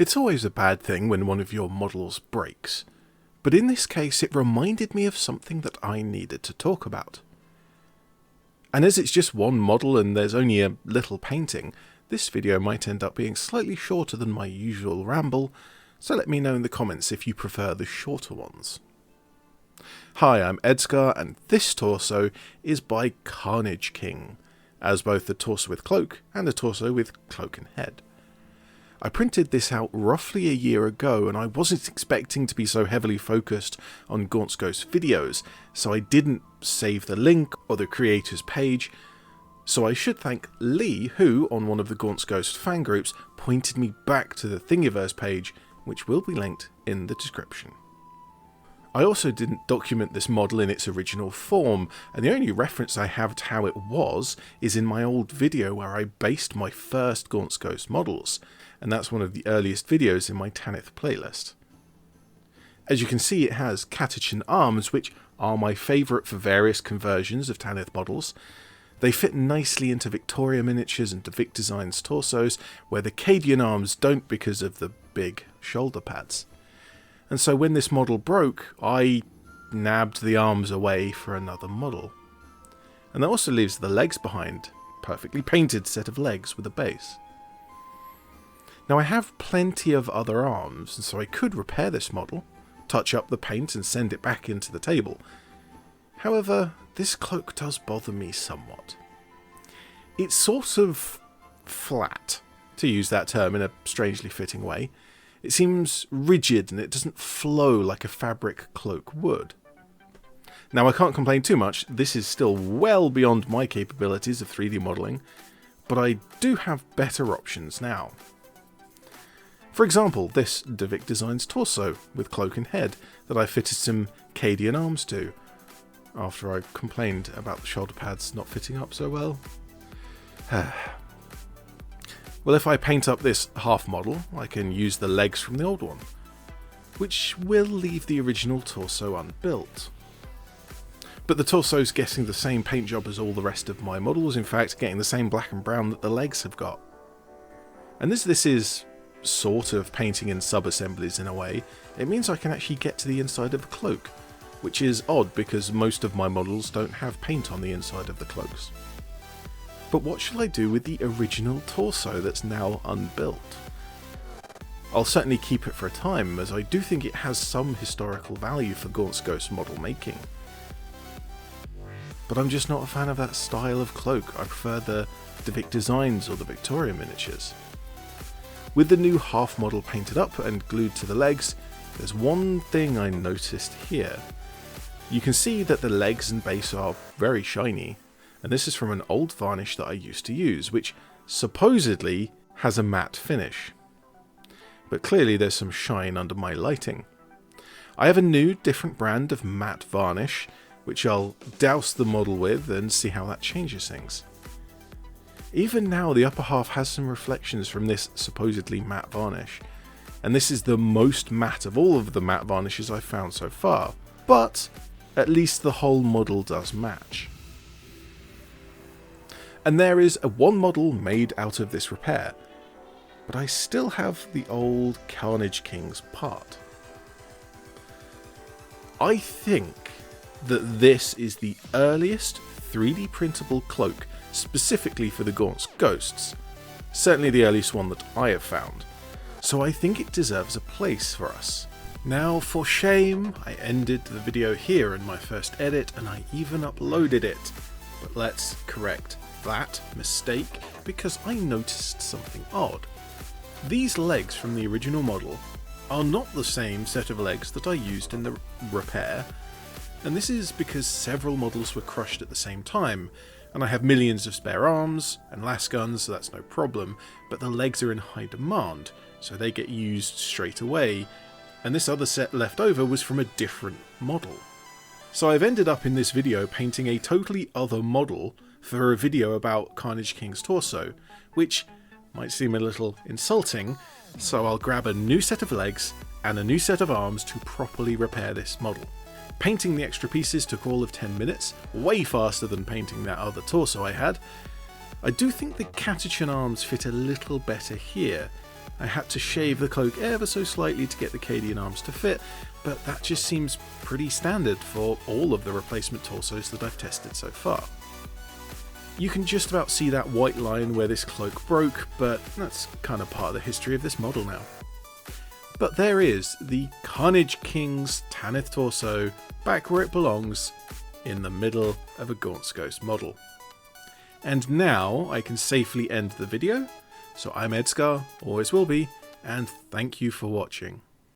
It's always a bad thing when one of your models breaks, but in this case it reminded me of something that I needed to talk about. And as it's just one model and there's only a little painting, this video might end up being slightly shorter than my usual ramble, so let me know in the comments if you prefer the shorter ones. Hi, I'm ED-SKaR, and this torso is by KarnageKings, as both the torso with cloak and the torso with cloak and head. I printed this out roughly a year ago, and I wasn't expecting to be so heavily focused on Gaunt's Ghost videos, so I didn't save the link or the creator's page. So I should thank Lee, who, on one of the Gaunt's Ghost fan groups, pointed me back to the Thingiverse page, which will be linked in the description. I also didn't document this model in its original form, and the only reference I have to how it was is in my old video where I based my first Gaunt's Ghost models, and that's one of the earliest videos in my Tanith playlist. As you can see, it has Catachan arms, which are my favourite for various conversions of Tanith models. They fit nicely into Victoria miniatures and Vic Designs torsos, where the Cadian arms don't because of the big shoulder pads. And so when this model broke, I nabbed the arms away for another model. And that also leaves the legs behind, perfectly painted set of legs with a base. Now I have plenty of other arms, and so I could repair this model, touch up the paint and send it back into the table. However, this cloak does bother me somewhat. It's sort of flat, to use that term in a strangely fitting way. It seems rigid and it doesn't flow like a fabric cloak would. Now I can't complain too much, this is still well beyond my capabilities of 3D modelling, but I do have better options now. For example, this Vic Designs torso with cloak and head that I fitted some Cadian arms to, after I complained about the shoulder pads not fitting up so well. Well, if I paint up this half model, I can use the legs from the old one, which will leave the original torso unbuilt. But the torso's getting the same paint job as all the rest of my models, in fact getting the same black and brown that the legs have got. And as this is sort of painting in sub-assemblies in a way, it means I can actually get to the inside of a cloak, which is odd because most of my models don't have paint on the inside of the cloaks. But what shall I do with the original torso that's now unbuilt? I'll certainly keep it for a time, as I do think it has some historical value for Gaunt's Ghost model making. But I'm just not a fan of that style of cloak. I prefer the Vic Designs or the Victoria miniatures. With the new half model painted up and glued to the legs, there's one thing I noticed here. You can see that the legs and base are very shiny, and this is from an old varnish that I used to use, which supposedly has a matte finish. But clearly there's some shine under my lighting. I have a new, different brand of matte varnish, which I'll douse the model with and see how that changes things. Even now the upper half has some reflections from this supposedly matte varnish, and this is the most matte of all of the matte varnishes I've found so far, but at least the whole model does match. And there is one model made out of this repair, but I still have the old KarnageKings part. I think that this is the earliest 3D printable cloak specifically for the Gaunt's Ghosts, certainly the earliest one that I have found, so I think it deserves a place for us. Now for shame, I ended the video here in my first edit and I even uploaded it, but let's correct that mistake because I noticed something odd. These legs from the original model are not the same set of legs that I used in the repair, and this is because several models were crushed at the same time, and I have millions of spare arms and las guns, so that's no problem, but the legs are in high demand, so they get used straight away, and this other set left over was from a different model. So I've ended up in this video painting a totally other model for a video about KarnageKings torso, which might seem a little insulting, so I'll grab a new set of legs and a new set of arms to properly repair this model. Painting the extra pieces took all of 10 minutes, way faster than painting that other torso I had. I do think the Catachan arms fit a little better here, I had to shave the cloak ever so slightly to get the Cadian arms to fit, but that just seems pretty standard for all of the replacement torsos that I've tested so far. You can just about see that white line where this cloak broke, but that's kind of part of the history of this model now. But there is the KarnageKings Tanith torso, back where it belongs, in the middle of a Gaunt's Ghost model. And now I can safely end the video, so I'm ED-SKaR, always will be, and thank you for watching.